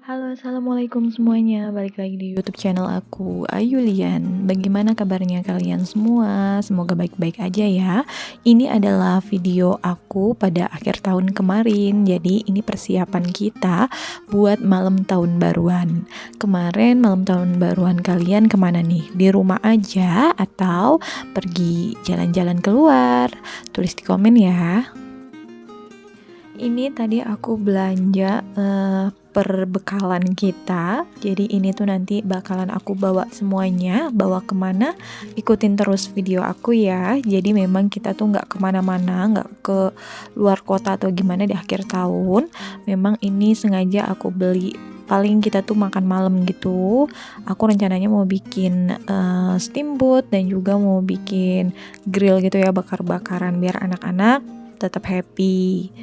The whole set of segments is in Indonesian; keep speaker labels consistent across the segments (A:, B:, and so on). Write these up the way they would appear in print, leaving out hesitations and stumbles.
A: Halo, assalamualaikum semuanya. Balik lagi di YouTube channel aku, Ayulian. Bagaimana kabarnya kalian semua? Semoga baik-baik aja ya. Ini adalah video aku pada akhir tahun kemarin. Jadi ini persiapan kita buat malam tahun baruan. Kemarin malam tahun baruan kalian kemana nih? Di rumah aja atau pergi jalan-jalan keluar? Tulis di komen ya. Ini tadi aku belanja perbekalan kita. Jadi ini tuh nanti bakalan aku bawa semuanya. Bawa kemana? Ikutin terus video aku ya. Jadi memang kita tuh nggak kemana-mana, nggak ke luar kota atau gimana di akhir tahun. Memang ini sengaja aku beli. Paling kita tuh makan malam gitu. Aku rencananya mau bikin steamboat dan juga mau bikin grill gitu ya, bakar-bakaran biar anak-anak tetap happy.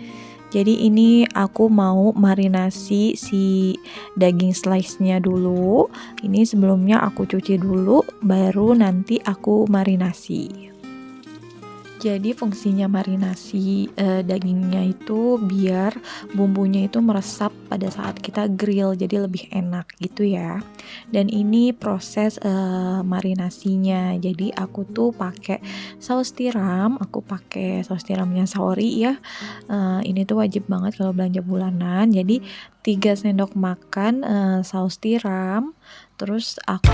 A: Jadi ini aku mau marinasi si daging slice-nya dulu. Ini sebelumnya aku cuci dulu, baru nanti aku marinasi. Jadi fungsinya marinasi dagingnya itu biar bumbunya itu meresap pada saat kita grill, jadi lebih enak gitu ya. Dan ini proses marinasinya. Jadi aku tuh pakai saus tiram, aku pakai saus tiramnya Saori ya. Ini tuh wajib banget kalau belanja bulanan. Jadi 3 sendok makan saus tiram, terus aku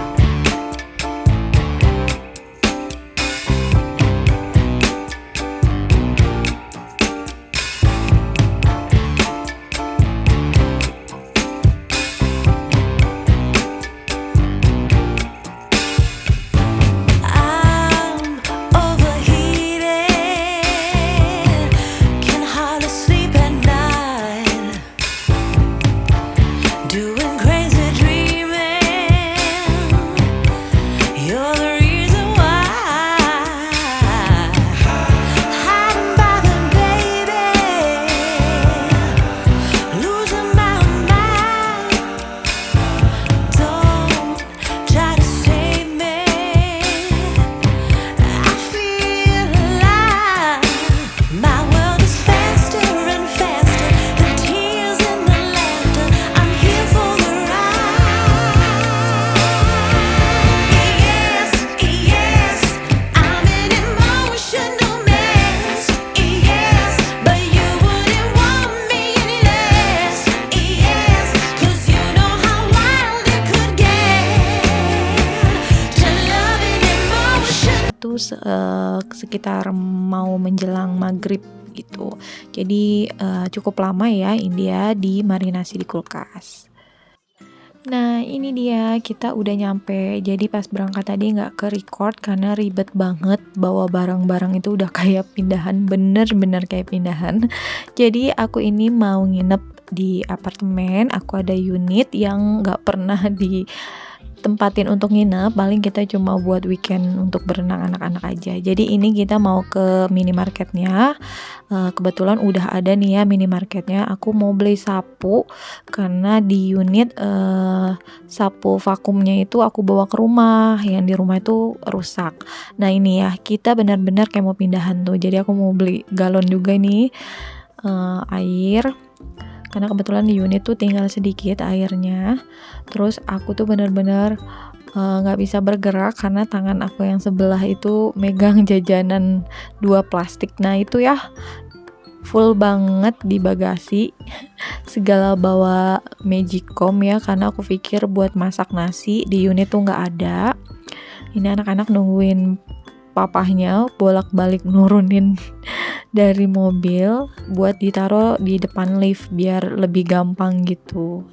B: I'm overheated, can hardly sleep at night, doing crazy dreaming. You're the reason why, hiding by the baby, losing my mind. Don't try to save me. I feel alive. My world is faster and faster. The tears and the laughter. I'm here for the ride. Yes, yes, I'm an emotional mess. Yes, but you wouldn't want me less. Yes, 'cause you know how wild it could get to loving emotion.
A: itu sekitar mau menjelang maghrib gitu. Jadi cukup lama ya India di marinasi di kulkas. Nah ini dia, kita udah nyampe. Jadi pas berangkat tadi nggak ke record karena ribet banget bawa barang-barang, itu udah kayak pindahan, bener-bener kayak pindahan. Jadi aku ini mau nginep di apartemen. Aku ada unit yang nggak pernah ditempatin untuk nginep, paling kita cuma buat weekend untuk berenang anak-anak aja. Jadi ini kita mau ke minimarketnya. Kebetulan udah ada nih ya minimarketnya. Aku mau beli sapu karena di unit sapu vakumnya itu aku bawa ke rumah, yang di rumah itu rusak. Nah ini ya, kita benar-benar kayak mau pindahan tuh. Jadi aku mau beli galon juga nih air, karena kebetulan di unit tuh tinggal sedikit airnya. Terus aku tuh benar-benar nggak bisa bergerak karena tangan aku yang sebelah itu megang jajanan 2 plastik. Nah itu ya full banget di bagasi. Segala bawa magicom ya, karena aku pikir buat masak nasi. Di unit tuh nggak ada. Ini anak-anak nungguin papahnya bolak-balik nurunin dari mobil buat ditaruh di depan lift biar lebih gampang gitu.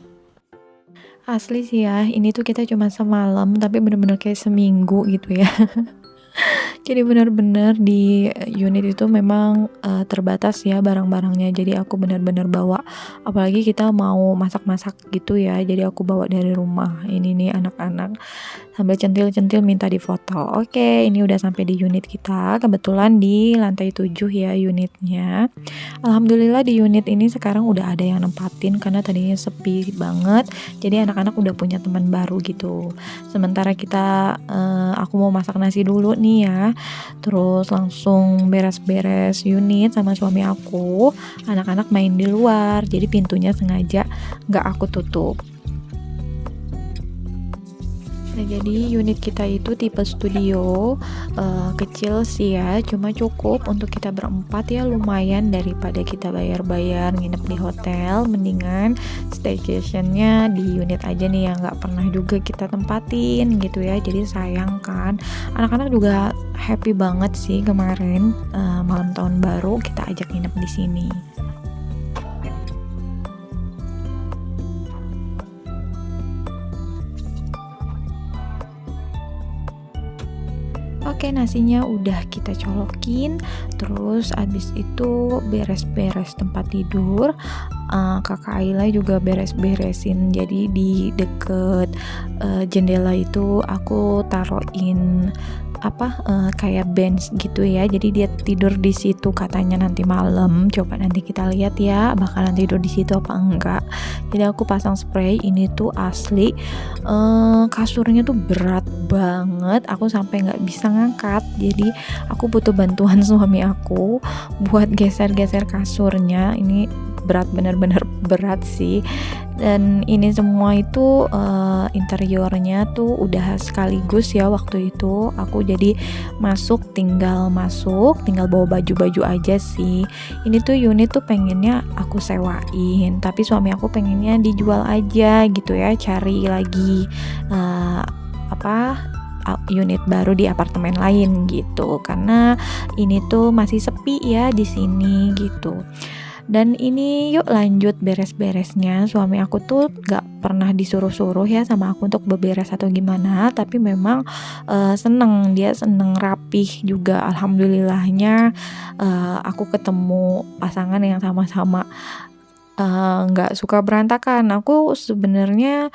A: Asli sih ya, ini tuh kita cuma semalam tapi bener-bener kayak seminggu gitu ya. Jadi benar-benar di unit itu memang terbatas ya barang-barangnya. Jadi aku benar-benar bawa, apalagi kita mau masak-masak gitu ya. Jadi aku bawa dari rumah. Ini nih anak-anak sambil centil-centil minta difoto. Oke, ini udah sampai di unit kita. Kebetulan di lantai 7 ya unitnya. Alhamdulillah di unit ini sekarang udah ada yang nempatin karena tadinya sepi banget. Jadi anak-anak udah punya teman baru gitu. Sementara kita aku mau masak nasi dulu nih ya. Terus langsung beres-beres unit sama suami aku. Anak-anak main di luar, jadi pintunya sengaja nggak aku tutup. Nah, jadi unit kita itu tipe studio, kecil sih ya, cuma cukup untuk kita berempat ya, lumayan daripada kita bayar-bayar nginep di hotel, mendingan staycation-nya di unit aja nih yang nggak pernah juga kita tempatin gitu ya. Jadi sayang kan. Anak-anak juga happy banget sih kemarin, malam tahun baru kita ajak nginep di sini. Oke, nasinya udah kita colokin, terus abis itu beres-beres tempat tidur, Kakak Ayla juga beres-beresin. Jadi di deket, jendela itu aku taruhin kayak bench gitu ya. Jadi dia tidur di situ katanya nanti malam. Coba nanti kita lihat ya, bakalan tidur di situ apa enggak. Jadi aku pasang spray, ini tuh asli, kasurnya tuh berat banget, aku sampai nggak bisa ngangkat. Jadi aku butuh bantuan suami aku buat geser-geser kasurnya. Ini berat, bener-bener berat sih. Dan ini semua itu interiornya tuh udah sekaligus ya waktu itu. Aku jadi tinggal bawa baju-baju aja sih. Ini tuh unit tuh pengennya aku sewain, tapi suami aku pengennya dijual aja gitu ya, cari lagi eh, unit baru di apartemen lain gitu, karena ini tuh masih sepi ya di sini gitu. Dan ini yuk lanjut beres-beresnya. Suami aku tuh gak pernah disuruh-suruh ya sama aku untuk beberes atau gimana, tapi memang dia seneng rapih juga. Alhamdulillahnya aku ketemu pasangan yang sama-sama nggak suka berantakan. Aku sebenarnya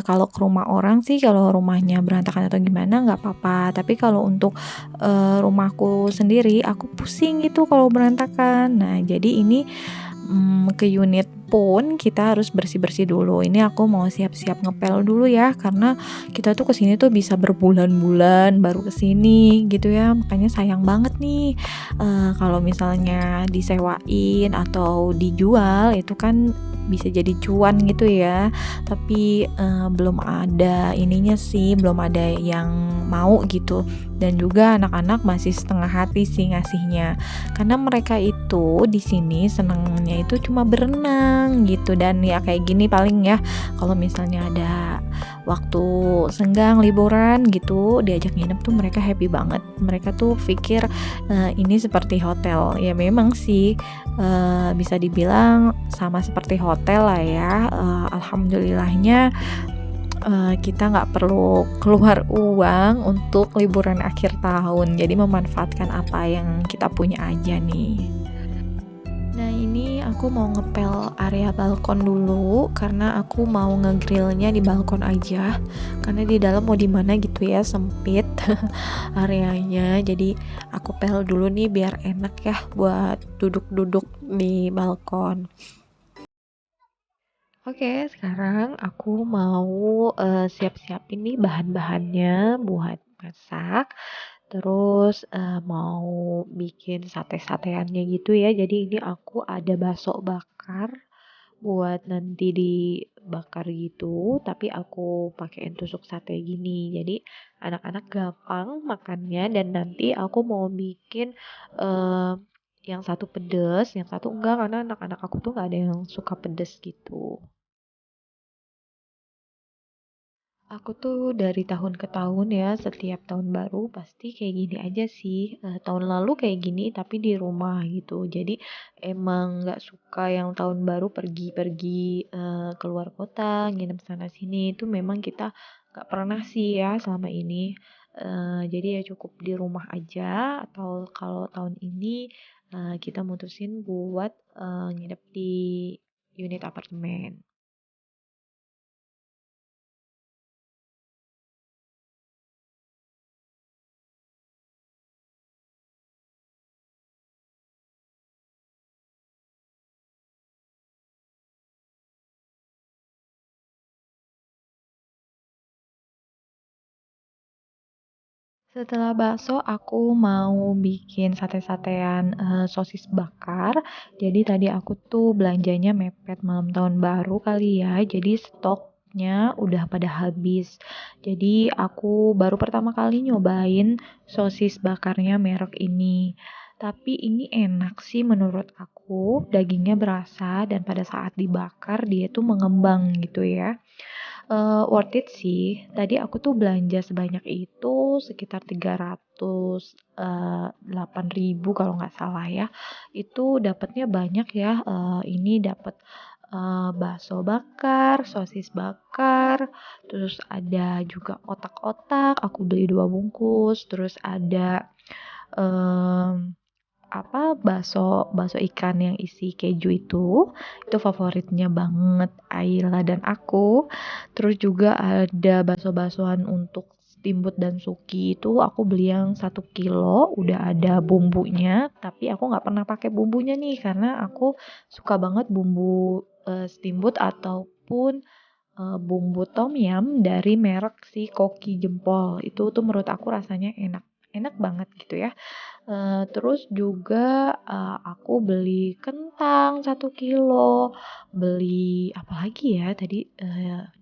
A: kalau ke rumah orang sih, kalau rumahnya berantakan atau gimana nggak apa-apa, tapi kalau untuk rumahku sendiri aku pusing gitu kalau berantakan. Nah, jadi ini ke unit pun kita harus bersih-bersih dulu. Ini aku mau siap-siap ngepel dulu ya, karena kita tuh kesini tuh bisa berbulan-bulan baru kesini gitu ya. Makanya sayang banget nih kalau misalnya disewain atau dijual itu kan bisa jadi cuan gitu ya. Tapi belum ada ininya sih, belum ada yang mau gitu. Dan juga anak-anak masih setengah hati sih ngasihnya, karena mereka itu di sini senengnya itu cuma berenang gitu. Dan ya kayak gini paling ya, kalau misalnya ada waktu senggang liburan gitu diajak nginep tuh mereka happy banget. Mereka tuh pikir ini seperti hotel. Ya memang sih bisa dibilang sama seperti hotel lah ya. Alhamdulillahnya kita nggak perlu keluar uang untuk liburan akhir tahun, jadi memanfaatkan apa yang kita punya aja nih. Nah, ini aku mau ngepel area balkon dulu karena aku mau ngegrillnya di balkon aja, karena di dalam mau di mana gitu ya, sempit areanya. Jadi aku pel dulu nih biar enak ya buat duduk-duduk di balkon. Oke, sekarang aku mau siap-siapin nih bahan-bahannya buat masak. Terus mau bikin sate-sateannya gitu ya. Jadi ini aku ada bakso bakar buat nanti dibakar gitu, tapi aku pakein tusuk sate gini. Jadi anak-anak gampang makannya. Dan nanti aku mau bikin eh, yang satu pedes, yang satu enggak, karena anak-anak aku tuh nggak ada yang suka pedes gitu. Aku tuh dari tahun ke tahun ya, setiap tahun baru pasti kayak gini aja sih. Tahun lalu kayak gini tapi di rumah gitu. Jadi emang nggak suka yang tahun baru pergi-pergi keluar kota, nginep sana sini. Itu memang kita nggak pernah sih ya selama ini. Jadi ya cukup di rumah aja. Atau kalau tahun ini kita mutusin buat nginep di unit apartemen. Setelah bakso, aku mau bikin sate-satean sosis bakar. Jadi tadi aku tuh belanjanya mepet malam tahun baru kali ya. Jadi stok stoknya udah pada habis. Jadi aku baru pertama kali nyobain sosis bakarnya merek ini. Tapi ini enak sih menurut aku, dagingnya berasa dan pada saat dibakar dia tuh mengembang gitu ya. Worth it sih. Tadi aku tuh belanja sebanyak itu sekitar 308.000 kalau nggak salah ya. Itu dapatnya banyak ya. Ini dapat bakso bakar, sosis bakar, terus ada juga otak-otak. Aku beli 2 bungkus. Terus ada em, bakso bakso ikan yang isi keju itu favoritnya banget Ayla dan aku. Terus juga ada bakso-baksoan untuk steamboat dan suki itu aku beli yang 1 kilo udah ada bumbunya, tapi aku nggak pernah pakai bumbunya nih karena aku suka banget bumbu steamboat ataupun bumbu tom yum dari merek si Koki Jempol. Itu tuh menurut aku rasanya enak enak banget gitu ya. Terus juga, aku beli kentang 1 kilo, beli apalagi ya tadi,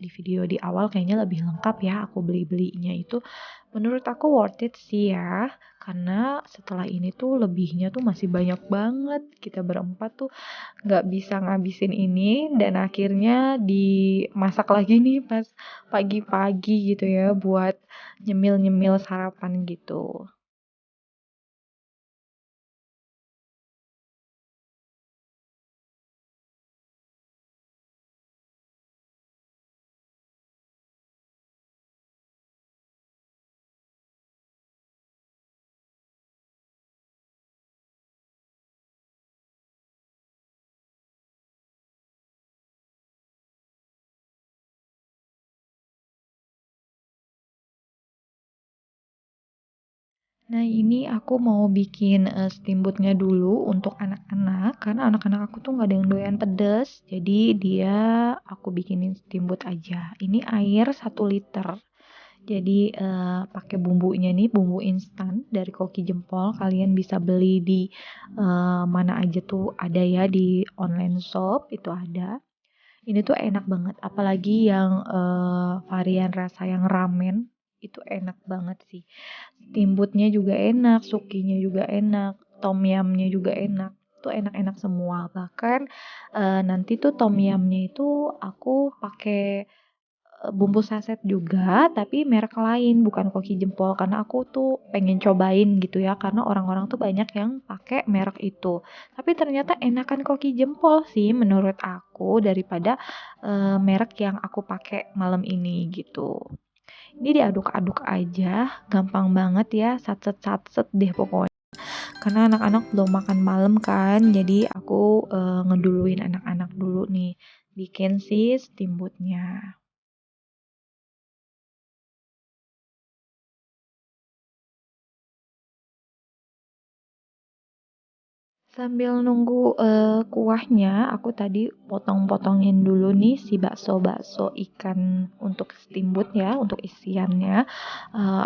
A: di video di awal kayaknya lebih lengkap ya aku beli-belinya itu. Menurut aku worth it sih ya, karena setelah ini tuh lebihnya tuh masih banyak banget. Kita berempat tuh nggak bisa ngabisin ini dan akhirnya dimasak lagi nih pas pagi-pagi gitu ya buat nyemil-nyemil sarapan gitu. Nah, ini aku mau bikin steamboatnya dulu untuk anak-anak, karena anak-anak aku tuh nggak ada yang doyan pedes, jadi dia aku bikinin steamboat aja. Ini air 1 liter. Jadi pakai bumbunya nih, bumbu instan dari Koki Jempol. Kalian bisa beli di mana aja tuh ada ya di online shop itu ada. Ini tuh enak banget, apalagi yang varian rasa yang ramen itu enak banget sih. Steamboatnya juga enak, sukinya juga enak, tom yumnya juga enak. Itu enak-enak semua. Bahkan nanti tuh tom yumnya itu aku pakai bumbu saset juga, tapi merek lain, bukan Koki Jempol. Karena aku tuh pengen cobain gitu ya, karena orang-orang tuh banyak yang pakai merek itu. Tapi ternyata enakan Koki Jempol sih menurut aku daripada merek yang aku pakai malam ini gitu. Ini diaduk-aduk aja, gampang banget ya, satset-satset deh pokoknya. Karena anak-anak belum makan malam kan, jadi aku ngeduluin anak-anak dulu nih, bikin si steamboatnya. Sambil nunggu, kuahnya, aku tadi potong-potongin dulu nih si bakso-bakso ikan untuk steamboat ya, untuk isiannya.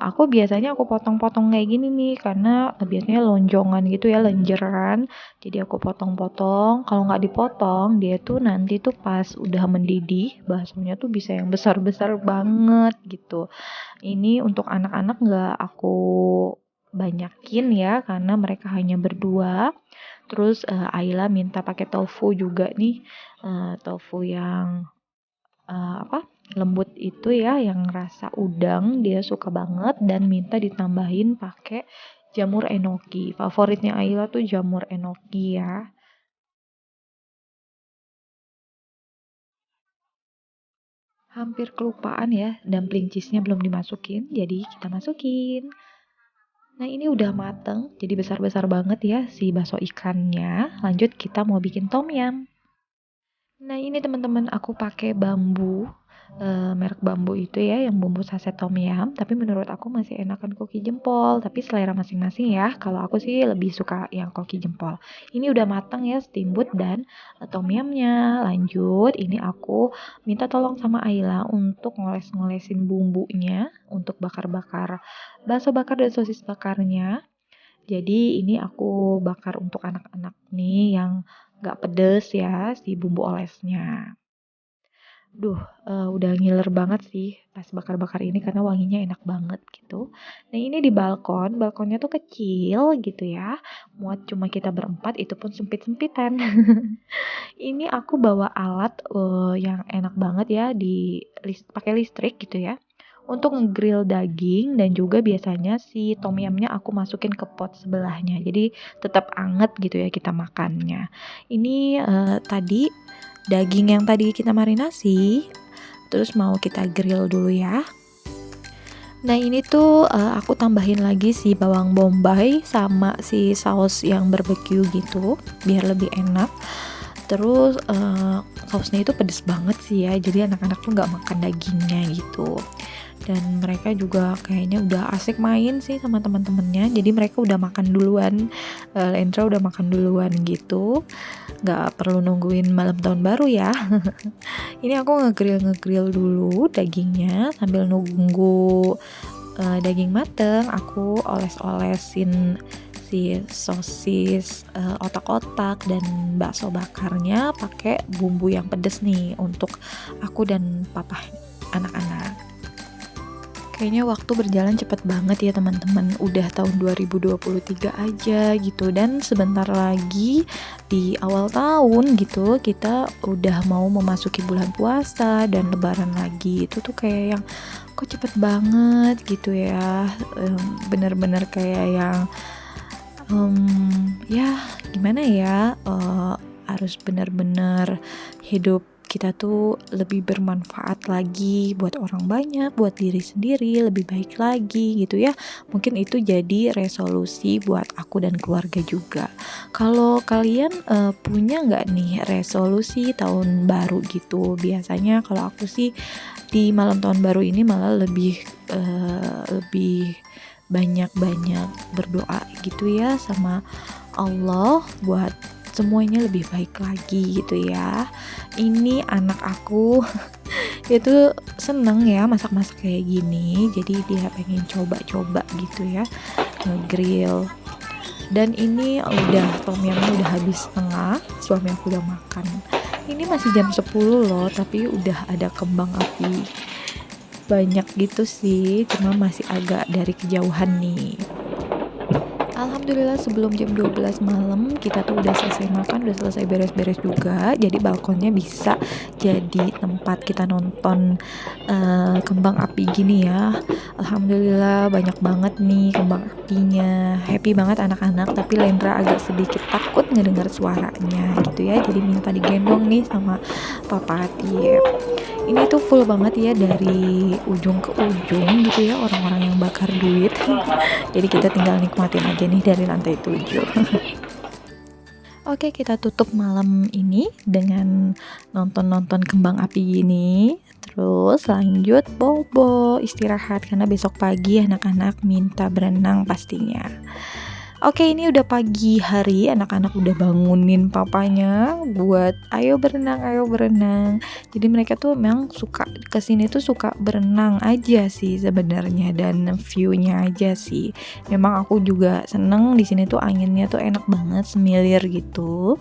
A: Aku biasanya aku potong-potong kayak gini nih, karena biasanya lonjongan gitu ya, lenjeran. Jadi aku potong-potong, kalau nggak dipotong, dia tuh nanti tuh pas udah mendidih, baksonya tuh bisa yang besar-besar banget gitu. Ini untuk anak-anak nggak aku banyakin ya, karena mereka hanya berdua. Terus Ayla minta pakai tofu juga nih, tofu yang lembut itu ya, yang rasa udang dia suka banget dan minta ditambahin pakai jamur enoki. Favoritnya Ayla tuh jamur enoki ya. Hampir kelupaan ya, dumpling cheese-nya belum dimasukin, jadi kita masukin. Nah, ini udah mateng, jadi besar-besar banget ya si bakso ikannya. Lanjut kita mau bikin tom yum. Nah, ini teman-teman aku pakai bambu, merek bambu itu ya yang bumbu saset tom yum, tapi menurut aku masih enakan Koki Jempol, tapi selera masing-masing ya. Kalau aku sih lebih suka yang Koki Jempol. Ini udah matang ya steamboat dan tom yumnya. Lanjut, ini aku minta tolong sama Ayla untuk ngoles-ngolesin bumbunya untuk bakar-bakar bakso bakar dan sosis bakarnya. Jadi ini aku bakar untuk anak-anak nih yang nggak pedes ya si bumbu olesnya. Udah ngiler banget sih pas bakar-bakar ini karena wanginya enak banget gitu. Nah ini di balkonnya tuh kecil gitu ya, muat cuma kita berempat, itu pun sempit-sempitan. Ini aku bawa alat, yang enak banget ya pakai listrik gitu ya, untuk nge-grill daging dan juga biasanya si tom yumnya aku masukin ke pot sebelahnya. Jadi tetap anget gitu ya kita makannya. Ini, tadi daging yang tadi kita marinasi, terus mau kita grill dulu ya. Nah ini tuh aku tambahin lagi si bawang bombay sama si saus yang barbecue gitu, biar lebih enak. Terus sausnya itu pedes banget sih ya, jadi anak-anak tuh nggak makan dagingnya gitu. Dan mereka juga kayaknya udah asik main sih sama teman-temannya, jadi mereka udah makan duluan. Lendra udah makan duluan gitu, nggak perlu nungguin malam tahun baru ya. Ini aku nge-grill dulu dagingnya sambil nunggu daging mateng. Aku oles-olesin si sosis, otak-otak dan bakso bakarnya pakai bumbu yang pedes nih untuk aku dan papa anak-anak. Kayaknya waktu berjalan cepet banget ya teman-teman, udah tahun 2023 aja gitu, dan sebentar lagi di awal tahun gitu kita udah mau memasuki bulan puasa dan lebaran lagi. Itu tuh kayak yang kok cepet banget gitu ya, bener-bener kayak yang ya gimana ya, harus bener-bener hidup kita tuh lebih bermanfaat lagi buat orang banyak, buat diri sendiri lebih baik lagi gitu ya. Mungkin itu jadi resolusi buat aku dan keluarga juga. Kalau kalian punya nggak nih resolusi tahun baru gitu? Biasanya kalau aku sih di malam tahun baru ini malah lebih banyak-banyak berdoa gitu ya sama Allah buat semuanya lebih baik lagi gitu ya. Ini anak aku dia tuh seneng ya masak-masak kayak gini, jadi dia pengen coba-coba gitu ya nge-grill. Dan ini tom yumnya udah habis setengah, suami aku udah makan. Ini masih jam 10 loh, tapi udah ada kembang api banyak gitu sih, cuma masih agak dari kejauhan nih. Alhamdulillah sebelum jam 12 malam kita tuh udah selesai makan, udah selesai beres-beres juga. Jadi balkonnya bisa jadi tempat kita nonton kembang api gini ya. Alhamdulillah banyak banget nih kembang apinya. Happy banget anak-anak, tapi Lendra agak sedikit takut ngedengar suaranya gitu ya. Jadi minta digendong nih sama Papa Tiep. Ini tuh full banget ya dari ujung ke ujung gitu ya, orang-orang yang bakar duit. Jadi kita tinggal nikmatin aja nih dari lantai 7. Oke, kita tutup malam ini dengan nonton-nonton kembang api gini. Terus lanjut bobo istirahat karena besok pagi anak-anak minta berenang pastinya. Oke, ini udah pagi hari, anak-anak udah bangunin papanya buat ayo berenang. Jadi mereka tuh memang suka kesini tuh suka berenang aja sih sebenarnya, dan view-nya aja sih. Memang aku juga seneng di sini tuh, anginnya tuh enak banget, semilir gitu.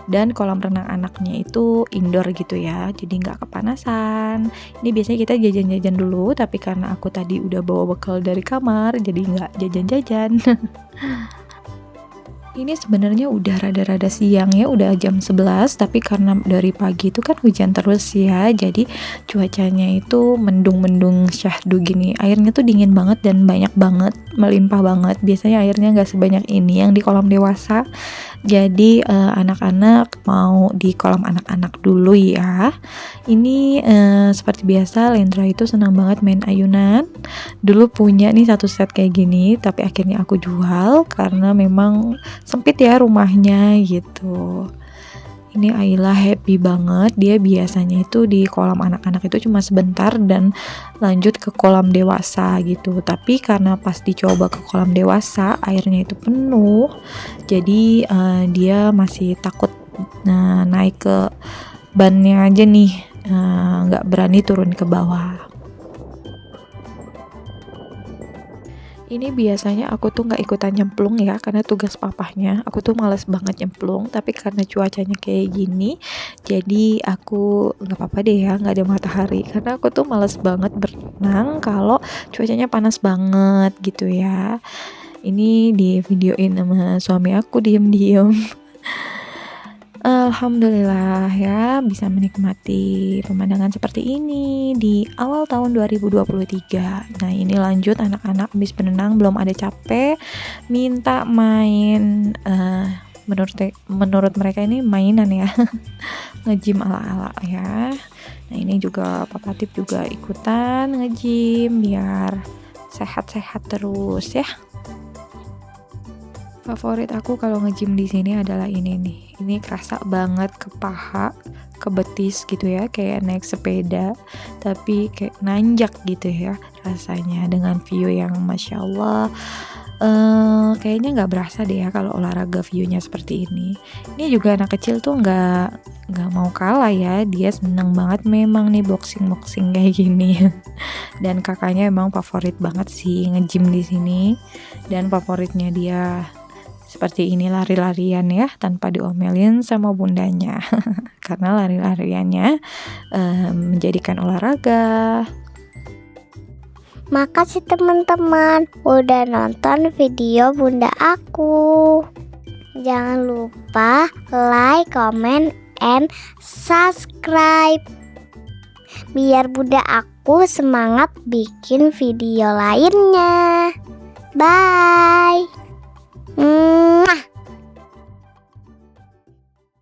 A: Dan kolam renang anaknya itu indoor gitu ya, jadi nggak kepanasan. Ini biasanya kita jajan-jajan dulu, tapi karena aku tadi udah bawa bekal dari kamar, jadi nggak jajan-jajan. Ini sebenarnya udah rada-rada siang ya, udah jam 11, tapi karena dari pagi itu kan hujan terus ya, jadi cuacanya itu mendung-mendung syahdu gini. Airnya tuh dingin banget dan banyak banget, melimpah banget. Biasanya airnya nggak sebanyak ini yang di kolam dewasa. Jadi anak-anak mau di kolam anak-anak dulu ya. Ini seperti biasa Lendra itu senang banget main ayunan. Dulu punya nih satu set kayak gini, tapi akhirnya aku jual karena memang sempit ya rumahnya gitu. Ini Ayla happy banget, dia biasanya itu di kolam anak-anak itu cuma sebentar dan lanjut ke kolam dewasa gitu. Tapi karena pas dicoba ke kolam dewasa airnya itu penuh, jadi dia masih takut naik ke bannya aja nih, nggak berani turun ke bawah. Ini biasanya aku tuh nggak ikutan nyemplung ya, karena tugas papahnya. Aku tuh males banget nyemplung, tapi karena cuacanya kayak gini, jadi aku nggak apa-apa deh ya, nggak ada matahari. Karena aku tuh males banget berenang kalau cuacanya panas banget gitu ya. Ini di videoin sama suami aku diem-diem. Alhamdulillah ya bisa menikmati pemandangan seperti ini di awal tahun 2023. Nah, ini lanjut anak-anak habis berenang belum ada capek, minta main menurut mereka ini mainan ya. Nge-gym ala-ala ya. Nah, ini juga Papa Tip juga ikutan nge-gym biar sehat-sehat terus ya. Favorit aku kalau nge-gym di sini adalah ini nih. Ini kerasa banget ke paha, ke betis gitu ya, kayak naik sepeda, tapi kayak nanjak gitu ya rasanya dengan view yang masya Allah. Kayaknya nggak berasa deh ya kalau olahraga view-nya seperti ini. Ini juga anak kecil tuh nggak mau kalah ya, dia seneng banget memang nih boxing kayak gini. Dan kakaknya emang favorit banget sih nge-gym di sini, dan favoritnya dia seperti ini lari-larian ya, tanpa diomelin sama bundanya. Karena lari-lariannya menjadikan olahraga.
C: Makasih teman-teman udah nonton video bunda aku. Jangan lupa like, comment, and subscribe biar bunda aku semangat bikin video lainnya. Bye. Mwah.